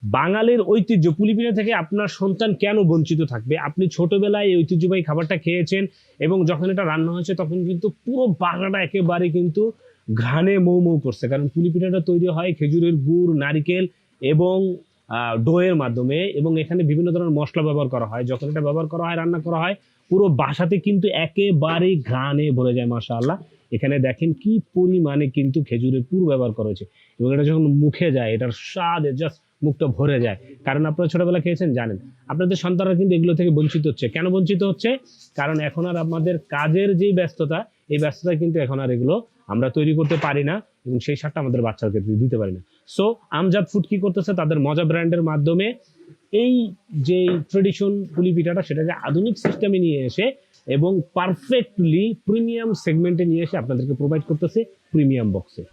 বাঙালির ঐতিহ্য পুলি পিঠা থেকে আপনার সন্তান কেন বঞ্চিত থাকবে? আপনি ছোটবেলায় এই ঐতিহ্যবাহী খাবারটা খেয়েছেন এবং যখন এটা রান্না হয়েছে তখন কিন্তু পুরো বাংলাটা একেবারে কিন্তু ঘ্রাণে মৌ মৌ করছে, কারণ পুলি পিঠাটা তৈরি হয় খেজুরের গুড়, নারিকেল এবং ডোয়ের মাধ্যমে, এবং এখানে বিভিন্ন ধরনের মশলা ব্যবহার করা হয়। যখন এটা ব্যবহার করা হয়, রান্না করা হয়, পুরো বাসাতে কিন্তু একেবারে ঘ্রাণে ভরে যায়। মাশাআল্লাহ, এখানে দেখেন কি পরিমাণে কিন্তু খেজুরের পুর ব্যবহার করা হয়েছে, এবং এটা যখন মুখে যায় এটার স্বাদ জাস্ট মুখটা ভরে যায়। কারণ আপনারা ছোটবেলা খেয়েছেন, জানেন। আপনাদের সন্তানরা কিন্তু এগুলো থেকে বঞ্চিত হচ্ছে। কেন বঞ্চিত হচ্ছে? কারণ এখন আর আমাদের কাজের যে ব্যস্ততা, এই ব্যস্ততা কিন্তু এখন আর এগুলো আমরা তৈরি করতে পারি না, এবং সেই স্বাদটা আমাদের বাচ্চাকে দিতে পারি না। সো আমজাদ ফুড কি করতেছে, তাদের মজা ব্র্যান্ডের মাধ্যমে এই যে ট্রেডিশন পুলি পিঠাটা সেটাকে আধুনিক সিস্টেমে নিয়ে এসে এবং পারফেক্টলি প্রিমিয়াম সেগমেন্টে নিয়ে এসে আপনাদেরকে প্রোভাইড করতেছে প্রিমিয়াম বক্সে।